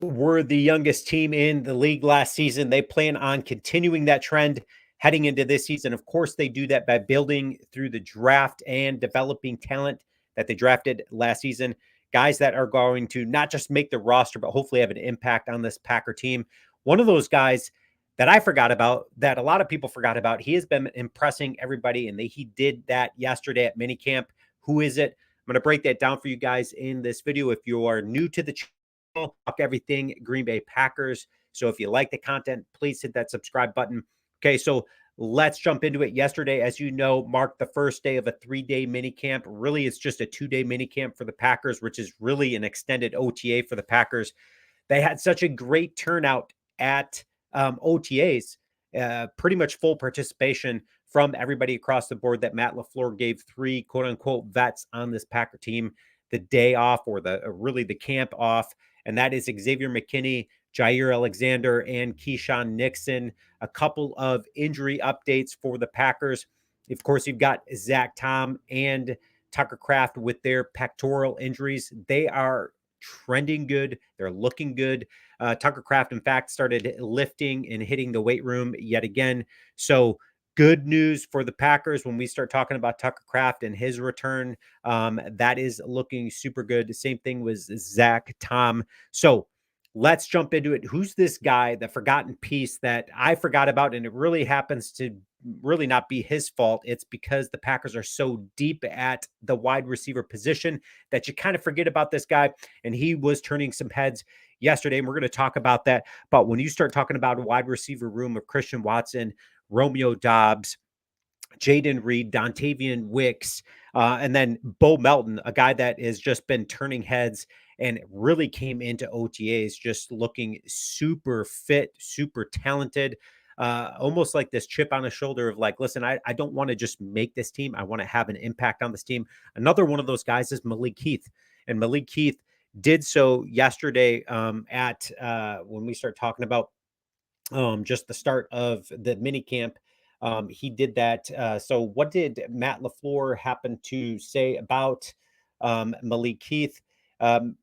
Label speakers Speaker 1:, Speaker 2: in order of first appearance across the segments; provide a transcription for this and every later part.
Speaker 1: were the youngest team in the league last season. They plan on continuing that trend heading into this season. Of course, they do that by building through the draft and developing talent that they drafted last season. Guys that are going to not just make the roster, but hopefully have an impact on this Packer team. One of those guys that I forgot about, that a lot of people forgot about, he has been impressing everybody, and he did that yesterday at minicamp. Who is it? I'm going to break that down for you guys in this video. If you are new to the channel, talk everything Green Bay Packers. So if you like the content, please hit that subscribe button. Okay, so let's jump into it. Yesterday, as you know, marked the first day of a 3-day mini camp. Really, it's just a 2-day mini camp for the Packers, which is really an extended OTA for the Packers. They had such a great turnout at OTAs, pretty much full participation from everybody across the board, that Matt LaFleur gave 3 quote unquote vets on this Packer team the day off, or really the camp off. And that is Xavier McKinney, Jair Alexander, and Keyshawn Nixon. A couple of injury updates for the Packers. Of course, you've got Zach Tom and Tucker Kraft with their pectoral injuries. They are trending good. They're looking good. Tucker Kraft, in fact, started lifting and hitting the weight room yet again. So good news for the Packers when we start talking about Tucker Kraft and his return. That is looking super good. The same thing with Zach Tom. So let's jump into it. Who's this guy, the forgotten piece that I forgot about? And it really happens to really not be his fault. It's because the Packers are so deep at the wide receiver position that you kind of forget about this guy. And he was turning some heads yesterday, and we're going to talk about that. But when you start talking about a wide receiver room of Christian Watson, Romeo Doubs, Jaden Reed, Dontavian Wicks, and then Bo Melton, a guy that has just been turning heads and really came into OTAs just looking super fit, super talented, almost like this chip on his shoulder of like, listen, I don't want to just make this team. I want to have an impact on this team. Another one of those guys is Malik Heath. And Malik Heath did so yesterday at when we start talking about just the start of the mini camp. He did that. So what did Matt LaFleur happen to say about Malik Heath? Um,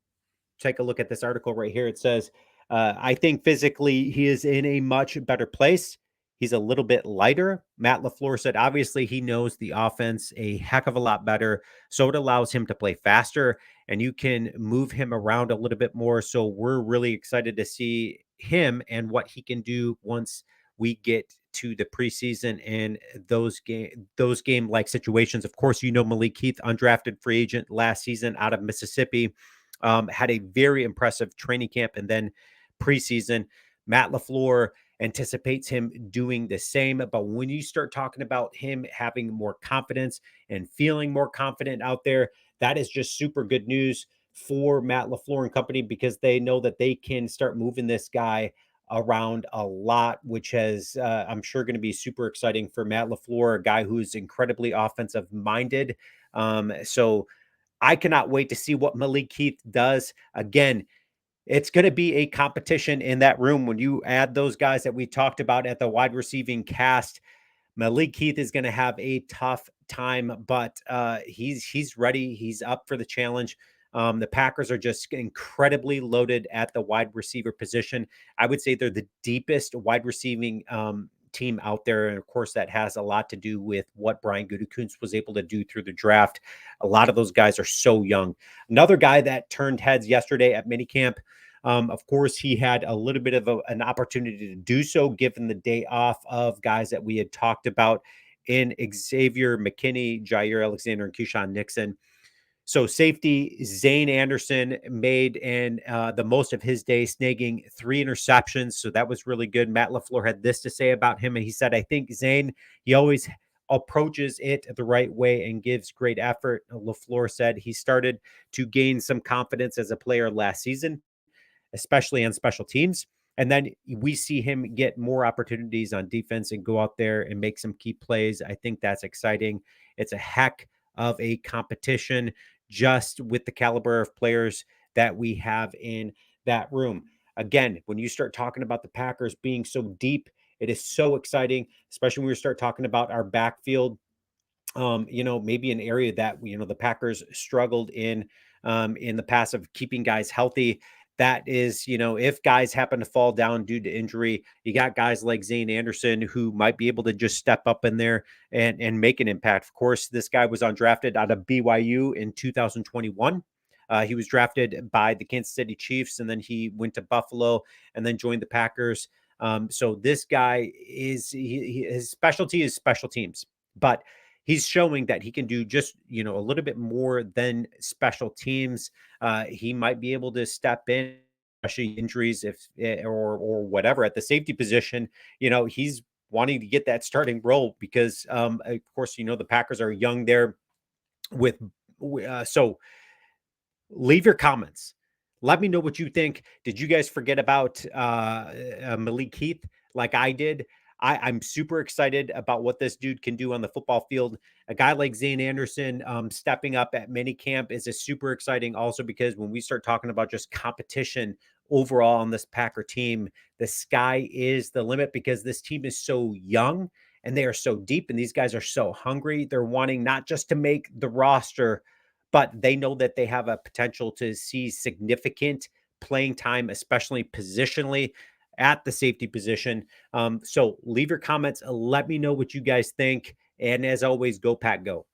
Speaker 1: Take a look at this article right here. It says, I think physically he is in a much better place. He's a little bit lighter. Matt LaFleur said, obviously, he knows the offense a heck of a lot better. So it allows him to play faster, and you can move him around a little bit more. So we're really excited to see him and what he can do once we get to the preseason and those game like situations. Of course, you know, Malik Heath, undrafted free agent last season out of Mississippi. Had a very impressive training camp and then preseason. Matt LaFleur anticipates him doing the same. But when you start talking about him having more confidence and feeling more confident out there, that is just super good news for Matt LaFleur and company, because they know that they can start moving this guy around a lot, which has, I'm sure, going to be super exciting for Matt LaFleur, a guy who's incredibly offensive minded. So I cannot wait to see what Malik Heath does. Again, it's going to be a competition in that room. When you add those guys that we talked about at the wide receiving cast, Malik Heath is going to have a tough time, but he's ready. He's up for the challenge. The Packers are just incredibly loaded at the wide receiver position. I would say they're the deepest wide receiving team out there. And of course, that has a lot to do with what Brian Gutekunst was able to do through the draft. A lot of those guys are so young. Another guy that turned heads yesterday at minicamp, of course, he had a little bit of an opportunity to do so given the day off of guys that we had talked about in Xavier McKinney, Jair Alexander, and Keyshawn Nixon. So safety Zane Anderson made the most of his day, snagging 3 interceptions. So that was really good. Matt LaFleur had this to say about him, and he said, I think Zane, he always approaches it the right way and gives great effort. LaFleur said he started to gain some confidence as a player last season, especially on special teams. And then we see him get more opportunities on defense and go out there and make some key plays. I think that's exciting. It's a heck of a competition just with the caliber of players that we have in that room. Again, when you start talking about the Packers being so deep, it is so exciting, especially when we start talking about our backfield. Maybe an area that, the Packers struggled in the past of keeping guys healthy. that is, if guys happen to fall down due to injury, you got guys like Zane Anderson who might be able to just step up in there and make an impact. Of course, this guy was undrafted out of BYU in 2021. He was drafted by the Kansas City Chiefs, and then he went to Buffalo and then joined the Packers. So this guy his specialty is special teams, but he's showing that he can do just a little bit more than special teams. He might be able to step in, especially injuries or whatever at the safety position. He's wanting to get that starting role because, of course, the Packers are young there. So leave your comments. Let me know what you think. Did you guys forget about Malik Heath like I did? I'm super excited about what this dude can do on the football field. A guy like Zane Anderson stepping up at minicamp is a super exciting also because when we start talking about just competition overall on this Packer team, the sky is the limit because this team is so young and they are so deep and these guys are so hungry. They're wanting not just to make the roster, but they know that they have a potential to see significant playing time, especially positionally at the safety position. So leave your comments. Let me know what you guys think. And as always, go Pack, go.